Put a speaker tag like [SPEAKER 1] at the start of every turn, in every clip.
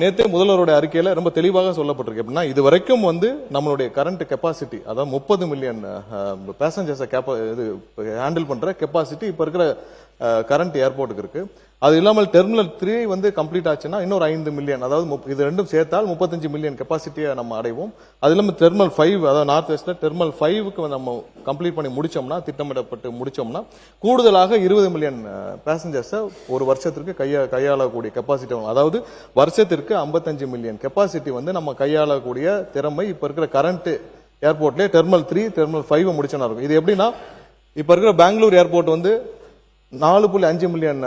[SPEAKER 1] நேற்றே முதல்வருடைய அறிக்கையில ரொம்ப தெளிவாக சொல்லப்பட்டிருக்கு. எப்படின்னா இது வரைக்கும் நம்மளுடைய கரண்ட் கெப்பாசிட்டி, அதாவது 30 மில்லியன் பேசஞ்சர்ஸை ஹேண்டில் பண்ற கெப்பாசிட்டி இப்ப இருக்கிற கரண்ட் ஏர்போர்ட்டுக்கு இருக்கு. அது இல்லாமல் டெர்மினல் 3 கம்ப்ளீட் ஆச்சுன்னா இன்னொரு 5 மில்லியன், அதாவது இது ரெண்டும் சேர்த்தால் 35 மில்லியன் கெப்பாசிட்டியை நம்ம அடைவோம். அது இல்லாமல் டெர்மினல் 5, அதாவது நார்த் வெஸ்ட்ல டெர்மினல் 5க்கு நம்ம கம்ப்ளீட் பண்ணி முடிச்சோம்னா, திட்டமிடப்பட்டு முடிச்சோம்னா கூடுதலாக 20 மில்லியன் பேசஞ்சர்ஸை ஒரு வருஷத்திற்கு கையாளக்கூடிய கெப்பாசிட்டி, அதாவது வருஷத்திற்கு 55 மில்லியன் கெப்பாசிட்டி நம்ம கையாளக்கூடிய திறமை இப்ப இருக்கிற கரண்ட் ஏர்போர்ட்லயே டெர்மினல் 3, டெர்மினல் 5 முடிச்சனா இருக்கும். இது எப்படின்னா இப்ப இருக்கிற பெங்களூர் ஏர்போர்ட் 4.5 மில்லியன்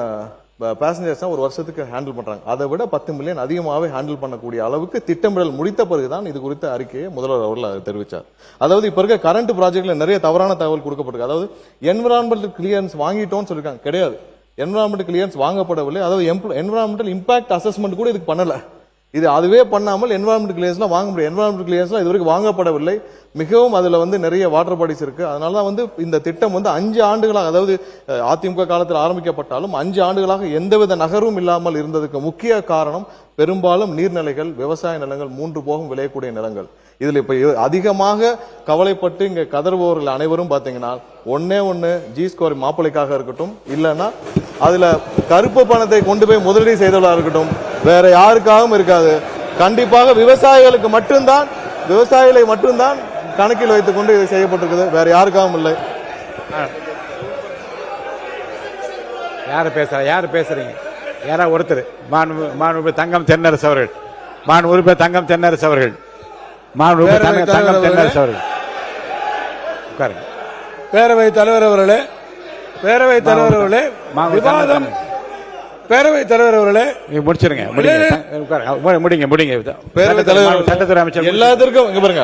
[SPEAKER 1] பேசஞ்சர்ஸ் ஒரு வருஷத்துக்கு ஹேண்டில் பண்றாங்க. அதை விட 10 மில்லியன் அதிகமாகவே ஹேண்டில் பண்ணக்கூடிய அளவுக்கு திட்டமிடல் முடித்த பிறகுதான் இது குறித்த அறிக்கையை முதல்வர் அவர்கள் தெரிவித்தார். அதாவது இப்ப இருக்க கரண்ட் ப்ராஜெக்ட்ல நிறைய தவறான தகவல் கொடுக்கப்பட்டிருக்கு. அதாவது என்விரான்மெண்டல் கிளியரன்ஸ் வாங்கிட்டோம்னு சொல்லிருக்காங்க. கிடையாது, என்விரான்மெண்டல் கிளியரன்ஸ் வாங்கப்படவில்லை. அதாவது என்விரான்மெண்டல் இம்பாக்ட் அசஸ்மெண்ட் கூட இதுக்கு பண்ணல. இது அதுவே பண்ணாமல் என்விரான்மெண்டல் கிளியரன்ஸ்லாம் வாங்க முடியும். என்விரான்மெண்டல் கிளியரன்ஸ்லாம் இதுவரைக்கும் வாங்கப்படவில்லை. மிகவும் அதுல நிறைய வாட்டர் பாடிஸ் இருக்கு. அதனால இந்த திட்டம் 5 ஆண்டுகளாக, அதாவது அதிமுக காலத்தில் ஆரம்பிக்கப்பட்டாலும் 5 ஆண்டுகளாக எந்தவித நகரும் இல்லாமல் இருந்ததுக்கு முக்கிய காரணம் பெரும்பாலும் நீர்நிலைகள், விவசாய நிலங்கள், 3 போகம் விளையக்கூடிய நிலங்கள். இதுல இப்ப அதிகமாக கவலைப்பட்டு இங்க கதறுபவர்கள் அனைவரும் பாத்தீங்கன்னா ஒண்ணு ஜி ஸ்கோர் மாப்பிளைக்காக இருக்கட்டும், இல்லைன்னா அதுல கருப்பு பணத்தை கொண்டு போய் முதலீடு செய்தவர்களாக இருக்கட்டும், வேற யாருக்காகவும் இருக்காது. கண்டிப்பாக விவசாயிகளை மட்டும்தான் கணக்கில் வைத்துக் கொண்டு இது செய்யப்பட்டிருக்குது, வேற யாருக்காகவும் இல்லை.
[SPEAKER 2] யாரு பேசுறீங்க? யாரா ஒருத்தர் மாண்பு தங்கம் தென்னரசு அவர்கள், மாண்பு தங்கம் தென்னரசு அவர்கள், தங்கம் தென்னரசு அவர்கள் உட்காருங்க.
[SPEAKER 3] பேரவைத் தலைவர் அவர்களே, பேரவைத் தலைவர் அவர்களே, விவாதம் பேரவைத் தலைவர் அவர்களே
[SPEAKER 2] முடிச்சிருங்க. முடிங்க.
[SPEAKER 1] பேரவைத் தலைவர்,
[SPEAKER 2] சட்டத்துறை அமைச்சர்
[SPEAKER 1] எல்லாத்திற்கும் இங்க பாருங்க,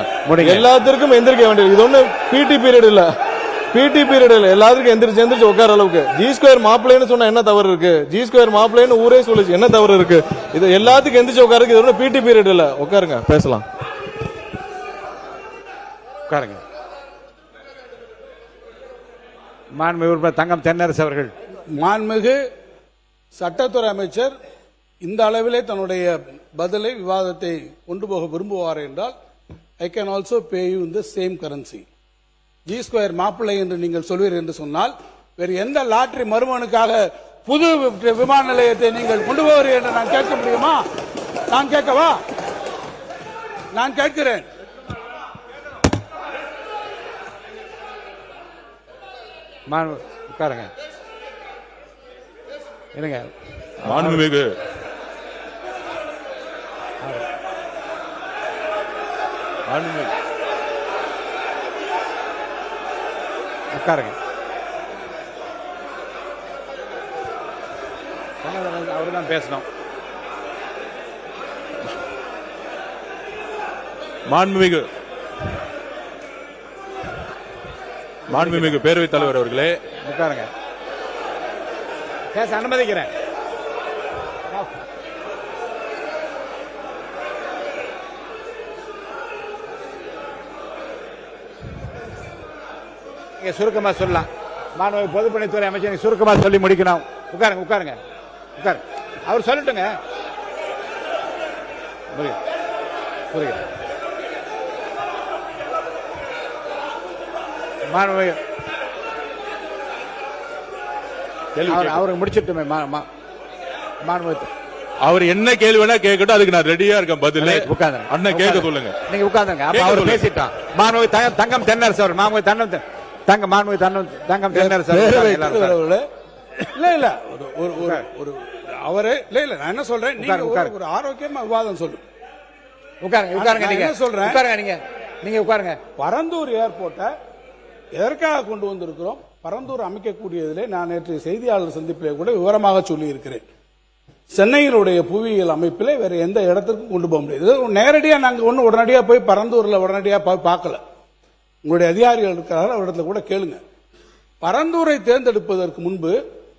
[SPEAKER 1] எல்லாத்திற்கும் எந்திரிக்க வேண்டியது. இது ஒண்ணு பிடி பீரியட் இல்ல, எல்லாத்துக்கும் எந்திரிச்சு உட்கார அளவுக்கு. ஜி ஸ்கொயர் மாப்பிள்ளைன்னு சொன்னா என்ன தவறு இருக்கு? ஜி ஸ்கொயர் மாப்பிள்ளைன்னு ஊரே சொல்லுச்சு, என்ன தவறு இருக்கு? இது எல்லாத்துக்கும் எந்திரிச்சு உட்காருக்கு. இது ஒண்ணு பிடி பீரியட் இல்ல. உட்காருங்க, பேசலாம்.
[SPEAKER 2] உட்காருங்க. மாண்புமிகு தங்கம் தென்னரசு அவர்கள்.
[SPEAKER 3] மாண்புமிகு சட்டத்துறை அமைச்சர் இந்த அளவிலே தன்னுடைய பதிலை, விவாதத்தை கொண்டு போக விரும்புவார் என்றால், I can also pay you in the same currency. G square மாப்பிள்ளை என்று நீங்கள் சொல்வீர் என்று சொன்னால், வேறு எந்த லாட்டரி மருமகனுக்காக புது விமான நிலையத்தை நீங்கள் கொண்டு போவீர்கள் என்று நான் கேட்க முடியுமா? நான் கேட்கவா? நான் கேட்கிறேன்.
[SPEAKER 2] உட்காருங்க. இருங்க.
[SPEAKER 4] மாண்புமிகு
[SPEAKER 2] உட்காருங்க. அவர்தான் பேசணும்.
[SPEAKER 4] மாண்புமிகு பேரவைத் தலைவர் அவர்களே,
[SPEAKER 2] உட்காருங்க. பேச அனுமதிக்கிறேன். சுருக்கமா சொல்லலாம். மாணவ பொதுப்பணித்துறை அமைச்சர் சுருக்கமா சொல்லி முடிக்கணும். உட்காருங்க. அவர் சொல்லட்டுங்க. அவருக்கு முடிச்சிட்டுமே.
[SPEAKER 4] அவர் என்ன கேள்வி வேணா கேட்கட்டும், அதுக்கு நான் ரெடியா இருக்கேன். பதில் அண்ணன் கேட்க சொல்லுங்க.
[SPEAKER 2] நீங்க உட்கார்ந்துங்க. அவர் பேசிட்டான். மாண்புமிகு தங்கம் தென்னரசு அவர், மாண்புமிகு தங்கம் தென்னரசு
[SPEAKER 3] இல்ல ஒரு அவரே இல்ல நான் என்ன சொல்றேன், நீங்க ஒரு ஆரோக்கியமா விவாதம் சொல்லு.
[SPEAKER 2] உட்காருங்க. நீங்க சொல்றேன். நீங்க உட்காருங்க.
[SPEAKER 3] பரந்தூர் ஏர்போர்ட்டை எதற்காக கொண்டு வந்திருக்கிறோம்? பரந்தூர் அமைக்கக்கூடியதிலே நான் நேற்று செய்தியாளர் சந்திப்பிலே கூட விவரமாக சொல்லி இருக்கிறேன். சென்னையினுடைய புவியியல் அமைப்பிலே வேற எந்த இடத்துக்கும் கொண்டு போக முடியாது. நேரடியாக நாங்கள் உடனடியாக போய் பரந்தூர்ல உடனடியாக போய் பார்க்கல. உங்களுடைய அதிகாரிகள் இருக்கிறார்கள், அவரிடத்துல கூட கேளுங்க. பரந்தூரை தேர்ந்தெடுப்பதற்கு முன்பு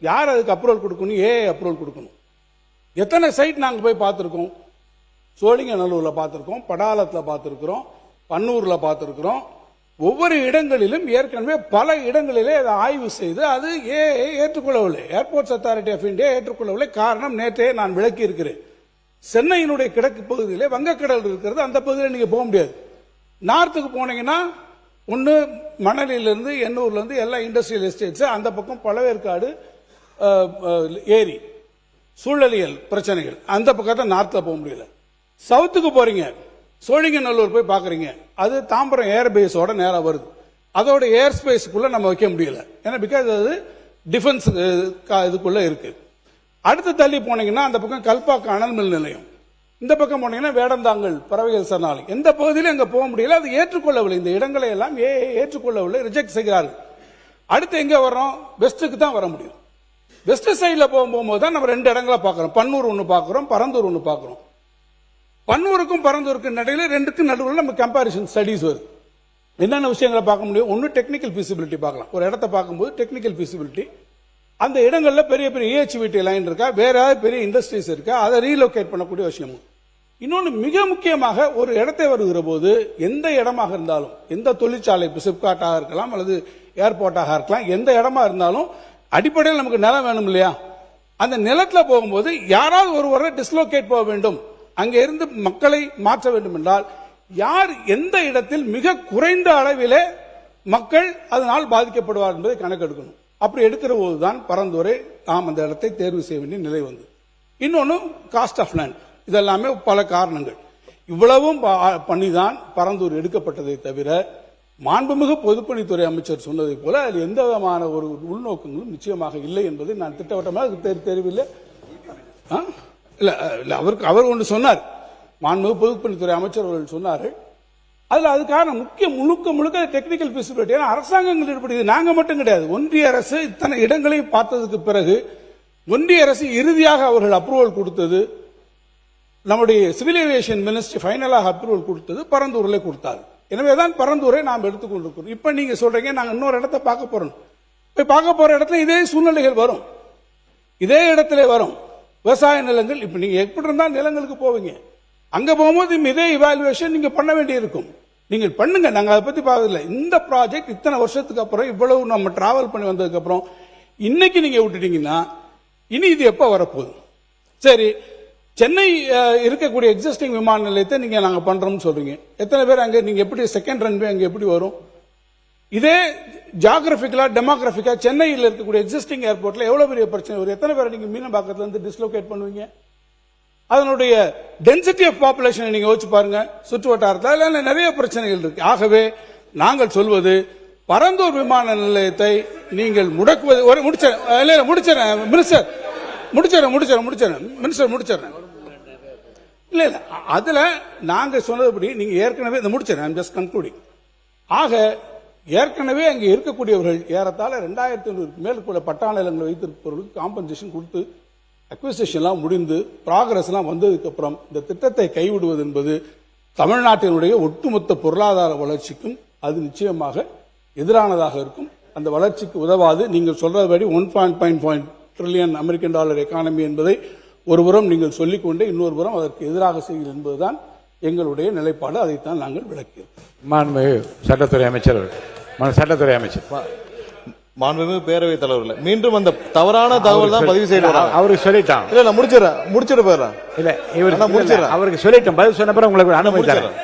[SPEAKER 3] யார் அதுக்கு அப்ரூவல் கொடுக்கணும்? அப்ரூவல் கொடுக்கணும். எத்தனை சைட் நாங்கள் போய் பார்த்துருக்கோம்? சோழிங்கநல்லூர்ல பார்த்துருக்கோம், படாலத்தில் பார்த்துருக்கிறோம், பன்னூர்ல பார்த்துருக்கிறோம். ஒவ்வொரு இடங்களிலும் ஏற்கனவே பல இடங்களிலே அதை ஆய்வு செய்து அது ஏற்றுக்கொள்ளவில்லை. ஏர்போர்ட்ஸ் அத்தாரிட்டி ஆஃப் இந்தியா ஏற்றுக்கொள்ளவில்லை. காரணம் நேற்றே நான் விளக்கி இருக்கிறேன். சென்னையினுடைய கிழக்கு பகுதியிலே வங்கக்கடல் இருக்கிறது, அந்த பகுதியில் நீங்க போக முடியாது. நார்த்துக்கு போனீங்கன்னா ஒன்னு மணலிலிருந்து எண்ணூர்ல இருந்து எல்லா இண்டஸ்ட்ரியல் எஸ்டேட்ஸ், அந்த பக்கம் பழவேற்காடு ஏரி சூழலியல் பிரச்சனைகள், அந்த பக்கத்தை நார்த்ல போக முடியல. சவுத்துக்கு போறீங்க, சோழிங்கநல்லூர் போய் பாக்குறீங்க, அது தாம்பரம் ஏர் பேஸோட நேரா வருது. அதோட ஏர் ஸ்பேஸ்க்குள்ள நம்ம வைக்க முடியல, ஏன்னா பிகாஸ் அது டிஃபென்ஸ் இதுக்குள்ள இருக்கு. அடுத்து தள்ளி போனீங்கன்னா அந்த பக்கம் கல்பாக்கம் அனல் மில் நிலையம், இந்த பக்கம் போனீங்கன்னா வேடந்தாங்கல் பறவைகள் சரணாலயம், எந்த பகுதியிலும் அங்க போக முடியல. அது ஏற்றுக்கொள்ளவில்லை, இந்த இடங்களை எல்லாம் ஏற்றுக்கொள்ளவில்லை, ரிஜெக்ட் செய்கிறார்கள். அடுத்து எங்க வர்றோம்? வெஸ்ட்டுக்கு தான் வர முடியும். வெஸ்ட் சைட்ல போகும்போது தான் நம்ம 2 இடங்களை பார்க்கிறோம். பன்னூர் ஒன்னு பார்க்கிறோம், பரந்தூர் ஒன்னு பார்க்கிறோம். பன்னூருக்கும் பரந்தூருக்கும் நடுவில் 2க்கும் நடுவில் நம்ம கம்பாரிசன் ஸ்டடிஸ் வருது. என்னென்ன விஷயங்களை பார்க்க முடியும்? ஒன்னு டெக்னிக்கல் ஃபீசிபிலிட்டி பார்க்கலாம். ஒரு இடத்தை பார்க்கும்போது டெக்னிக்கல் ஃபீசிபிலிட்டி, அந்த இடங்கள்ல பெரிய பெரிய EHVT லைன் இருக்கா, வேற ஏதாவது பெரிய இண்டஸ்ட்ரீஸ் இருக்கா, அதை ரீலோகேட் பண்ணக்கூடிய விஷயம். இன்னொன்னு மிக முக்கியமாக, ஒரு இடத்தை வருகிற போது எந்த இடமாக இருந்தாலும், எந்த தொழிற்சாலை, சிப்காட்டாக இருக்கலாம் அல்லது ஏர்போர்ட்டாக இருக்கலாம், எந்த இடமா இருந்தாலும் அடிப்படையில் நமக்கு நிலம் வேணும் இல்லையா? அந்த நிலத்துல போகும்போது யாராவது ஒருவரை டிஸ்லோகேட் போக வேண்டும், அங்க இருந்து மக்களை மாற்ற வேண்டும் என்றால் யார் எந்த இடத்தில் மிக குறைந்த அளவிலே மக்கள் அதனால் பாதிக்கப்படுவார் என்பதை கணக்கெடுக்கணும். அப்படி எடுக்கிற போதுதான் பரந்தூரை நாம் அந்த இடத்தை தேர்வு செய்ய வேண்டிய நிலை வந்து. இன்னொன்னு காஸ்ட் ஆஃப் லேண்ட், இதெல்லாமே பல காரணங்கள். இவ்வளவும் பண்ணிதான் பரந்தூர் எடுக்கப்பட்டதை தவிர மாண்புமிகு பொதுப்பணித்துறை அமைச்சர் சொன்னதை போல அதில் எந்த விதமான ஒரு உள்நோக்கங்களும் நிச்சயமாக இல்லை என்பதை நான் திட்டவட்டமாக தெரியவில்லை. இல்ல அவர் ஒன்று சொன்னார், மாண்புமிகு பொதுப்பணித்துறை அமைச்சர் அவர்கள் சொன்னார்கள். அதுல அதுக்கான முழுக்க டெக்னிக்கல் ஃபீசிபிலிட்டி. அரசாங்கங்கள் ஈடுபடுது, நாங்க மட்டும் கிடையாது. ஒன்றிய அரசு இத்தனை இடங்களையும் பார்த்ததுக்கு பிறகு ஒன்றிய அரசு இறுதியாக அவர்கள் அப்ரூவல் கொடுத்தது, நம்முடைய சிவில் ஏவியேஷன் மினிஸ்ட்ரி ஃபைனலாக அப்ரூவல் கொடுத்தது பரந்தூரில் கொடுத்தாரு. எனவேதான் பரந்தூரை நாம் எடுத்துக்கொண்டிருக்கிறோம். இப்ப நீங்க சொல்றீங்க நாங்க இன்னொரு இடத்தை பார்க்க போறோம். போய் பார்க்க போற இடத்துல இதே சூழ்நிலைகள் வரும், இதே இடத்துல வரும். விவசாய நிலங்கள், இப்ப நீங்க எப்படி இருந்தா நிலங்களுக்கு போவீங்க, அங்க போகும்போது இதே இவாலுவேஷன் நீங்க பண்ண வேண்டியிருக்கும். நீங்கள் பண்ணுங்க, நாங்க அதை பத்தி பார்க்கல. இந்த ப்ராஜெக்ட் இத்தனை வருஷத்துக்கு அப்புறம், இவ்வளவு நம்ம டிராவல் பண்ணி வந்ததுக்கு அப்புறம் இன்னைக்கு நீங்க விட்டுட்டீங்கன்னா இனி இது எப்ப வரப்போகுது? சரி, சென்னை இருக்கக்கூடிய எக்ஸிஸ்டிங் விமான நிலையத்தை நீங்க நாங்க பண்றோம்னு சொல்றீங்க. எத்தனை பேர் அங்க, நீங்க எப்படி செகண்ட் ரன்வே அங்க எப்படி வரும்? இதே ஜியோகிராபிக்கலா டெமோகிராபிக்கா சென்னையில் இருக்கக்கூடிய எக்ஸிஸ்டிங் ஏர்போர்ட்ல எவ்வளவு பெரிய பிரச்சனை வரும்? எத்தனை பேர் நீங்க மீனம்பாக்கத்துல இருந்து டிஸ்லோகேட் பண்ணுவீங்க? அதனுடைய டென்சிட்டி ஆஃப் பாப்புலேஷன் நீங்க யோசிச்சு பாருங்க. சுற்று வட்டாரத்தில் நிறைய பிரச்சனைகள் இருக்கு. ஆகவே நாங்கள் சொல்வது, பரந்தூர் விமான நிலையத்தை நீங்கள் முடக்குவது. முடிச்சிடறேன் மினிஸ்டர். இல்ல அதுல நாங்க சொன்னதுபடி நீங்க ஏற்கனவே முடிச்சிடறேன், ஜஸ்ட் கன்க்ளூடிங். ஆக ஏற்கனவே அங்க இருக்கக்கூடியவர்கள் ஏறத்தாழ 2500 மேல் கூட பட்டா நிலங்களை வைத்திருப்பவர்களுக்கு காம்பன்சேஷன் கொடுத்து அக்விசிஷன் எல்லாம் முடிந்து ப்ராகிரஸ் எல்லாம் வந்ததுக்கு அப்புறம் இந்த திட்டத்தை கைவிடுவது என்பது தமிழ்நாட்டினுடைய ஒட்டுமொத்த பொருளாதார வளர்ச்சிக்கும் அது நிச்சயமாக எதிரானதாக இருக்கும். அந்த வளர்ச்சிக்கு உதவாது. நீங்கள் சொல்றபடி 1.5 ட்ரில்லியன் அமெரிக்கன் டாலர் எக்கானமி என்பதை ஒருபுறம் நீங்கள் சொல்லிக்கொண்டே இன்னொரு புறம் அதற்கு எதிராக செய்யும் என்பதுதான் எங்களுடைய நிலைப்பாடு. அதைத்தான் நாங்கள் விளக்கியோம்.
[SPEAKER 2] மாண்புமிகு சட்டத்துறை அமைச்சர்,
[SPEAKER 1] மாண்புமிகு பேரவைத் தலைவர்கள் மீண்டும் அந்த தவறான தகவல் தான் பதிவு செய்யறாங்க.
[SPEAKER 2] அவருக்கு சொல்லிட்டான்.
[SPEAKER 1] இல்ல நான் முடிச்சிடறேன் போயிடுறேன்.
[SPEAKER 2] இல்ல இவர் அவருக்கு சொல்லிட்டோம், பதில் சொன்ன பிறகு உங்களுக்கு அனுமதி தரேன்.